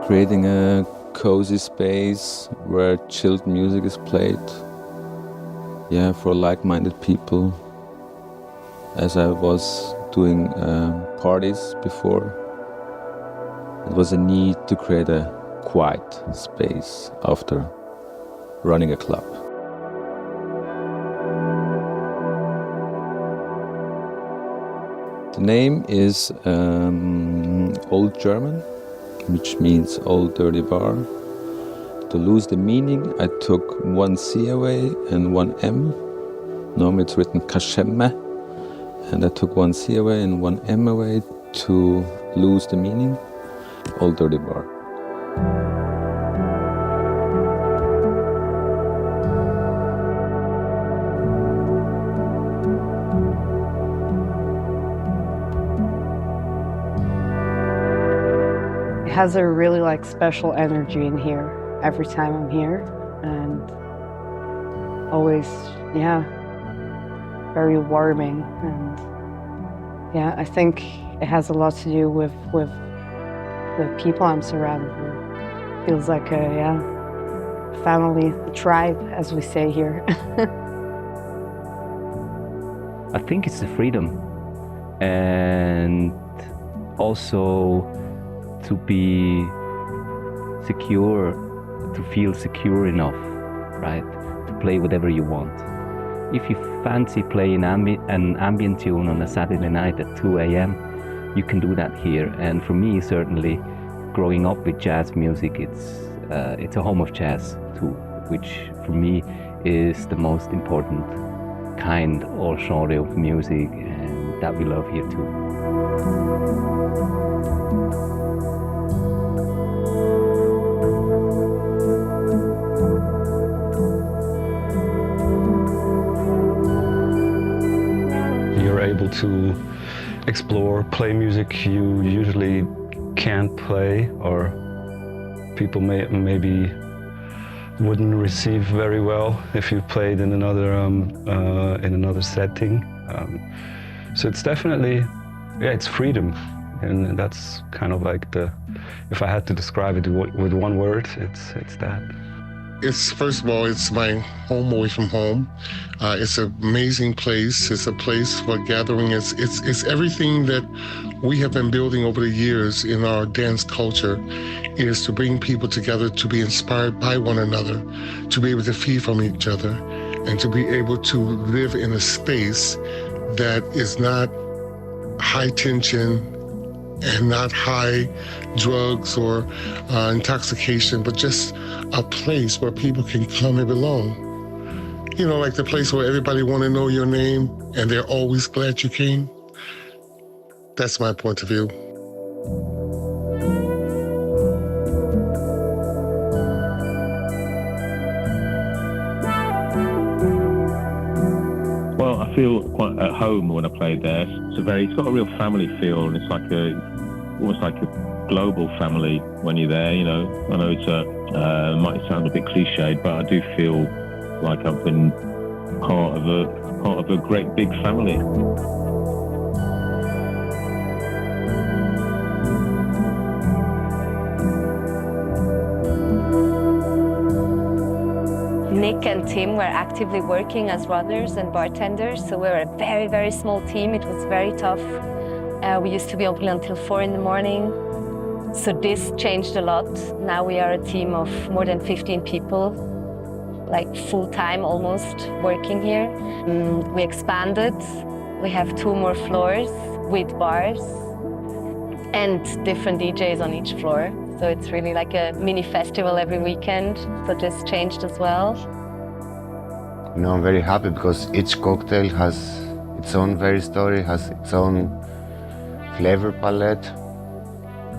creating a cozy space where chilled music is played. Yeah, for like-minded people. As I was doing parties before, it was a need to create a quiet space after running a club. The name is Old German, which means Old Dirty Bar. To lose the meaning, I took one C away and one M. Normally it's written Kasheme, and I took one C away and one M away to lose the meaning. Old Dirty Bar. It has a really special energy in here every time I'm here, and always, very warming. And I think it has a lot to do with the people I'm surrounded with. Feels like a family, a tribe, as we say here. I think it's the freedom, and also to be secure, to feel secure enough, right? To play whatever you want. If you fancy playing an ambient tune on a Saturday night at 2 a.m., you can do that here. And for me, certainly, growing up with jazz music, it's a home of jazz too, which for me is the most important kind or genre of music, and that we love here too. You're able to explore, play music you usually can't play, or people maybe wouldn't receive very well if you played in another setting. So it's definitely, it's freedom, and that's kind of like if I had to describe it with one word, it's that. First of all, it's my home away from home. It's an amazing place. It's a place for gathering. It's everything that we have been building over the years in our dance culture, is to bring people together, to be inspired by one another, to be able to feed from each other, and to be able to live in a space that is not high tension and not high drugs or intoxication, but just a place where people can come and belong. You know, like the place where everybody want to know your name and they're always glad you came. That's my point of view. Well, I feel quite at home when I play there. It's got a real family feel, and it's almost like a global family when you're there. You know, I know it might sound a bit cliched, but I do feel like I've been part of a great big family. Nick and Tim were actively working as runners and bartenders, so we were a very, very small team. It was very tough. We used to be open until 4 in the morning. So this changed a lot. Now we are a team of more than 15 people, like full-time almost, working here. We expanded. We have 2 more floors with bars and different DJs on each floor. So it's really like a mini festival every weekend. So this changed as well. You know, I'm very happy because each cocktail has its own very story, has its own flavor palette.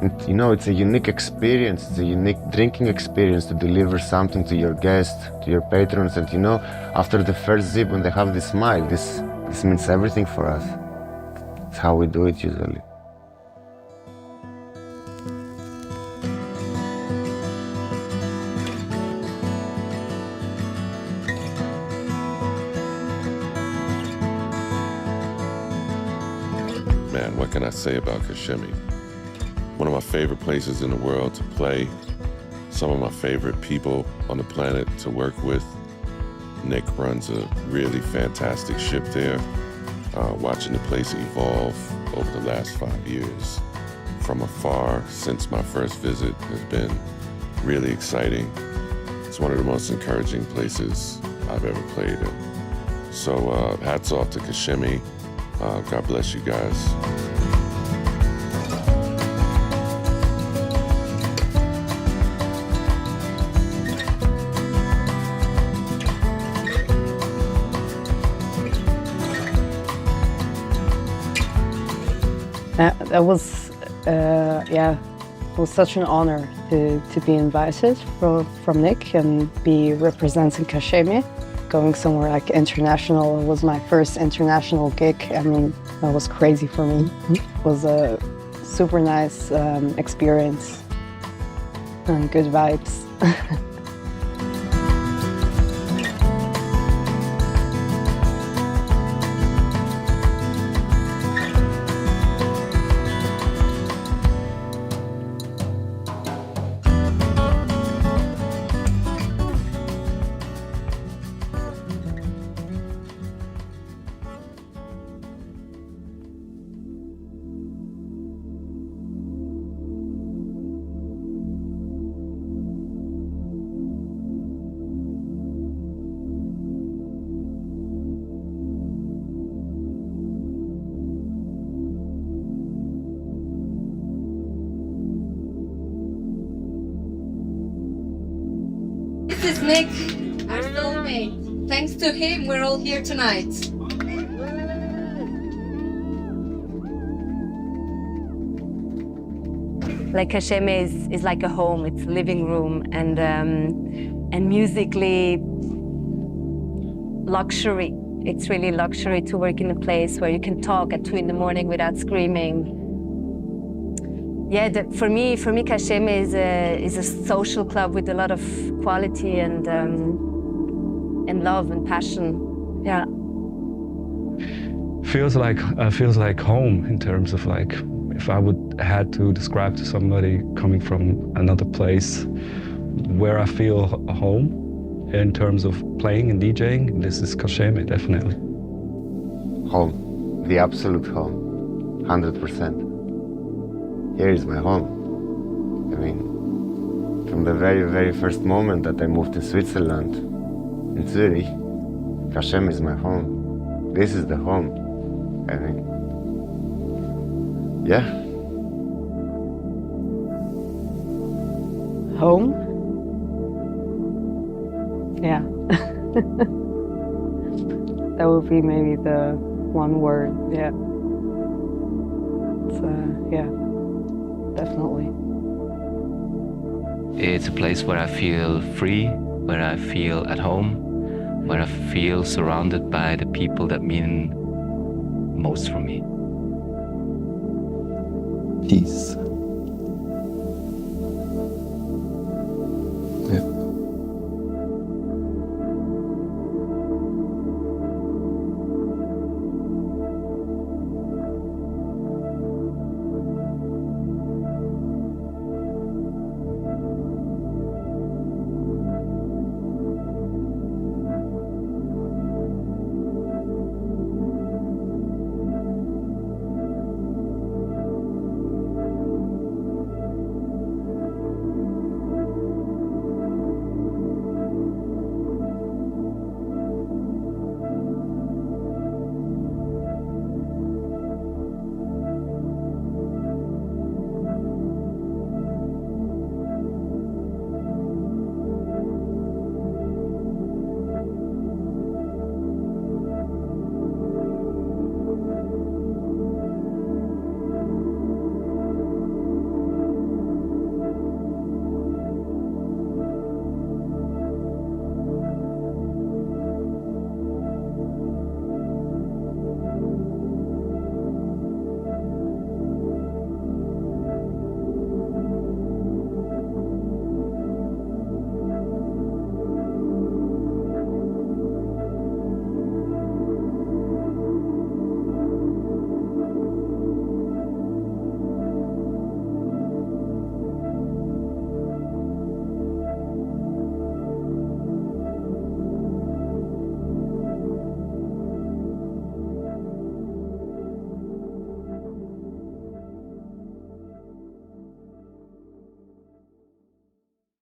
And, you know, it's a unique experience. It's a unique drinking experience to deliver something to your guests, to your patrons. And, you know, after the first sip, when they have this smile, this means everything for us. It's how we do it usually. Man, what can I say about Kasheme? one of my favorite places in the world to play. Some of my favorite people on the planet to work with. Nick runs a really fantastic ship there. Watching the place evolve over the last 5 years from afar since my first visit has been really exciting. It's one of the most encouraging places I've ever played in. So hats off to Kasheme. God bless you guys. That was, it was such an honor to be invited from Nick and be representing Kasheme. Going somewhere like international, it was my first international gig. I mean, that was crazy for me. It was a super nice experience and good vibes. This is Nick, our soulmate. Thanks to him, we're all here tonight. Like Kasheme is like a home. It's a living room, and musically luxury. It's really luxury to work in a place where you can talk at 2 in.the morning without screaming. Yeah, for me, Kasheme is a social club with a lot of quality and love and passion. Yeah. Feels like home in terms of like, if I would had to describe to somebody coming from another place where I feel home in terms of playing and DJing, this is Kasheme, definitely. Home, the absolute home, 100%. Here is my home. I mean, from the very, very first moment that I moved to Switzerland, in Zurich, Kasheme is my home. This is the home. I mean, yeah. Home? Yeah. That would be maybe the one word, yeah. It's, yeah, definitely. It's a place where I feel free, where I feel at home, where I feel surrounded by the people that mean most for me. Peace.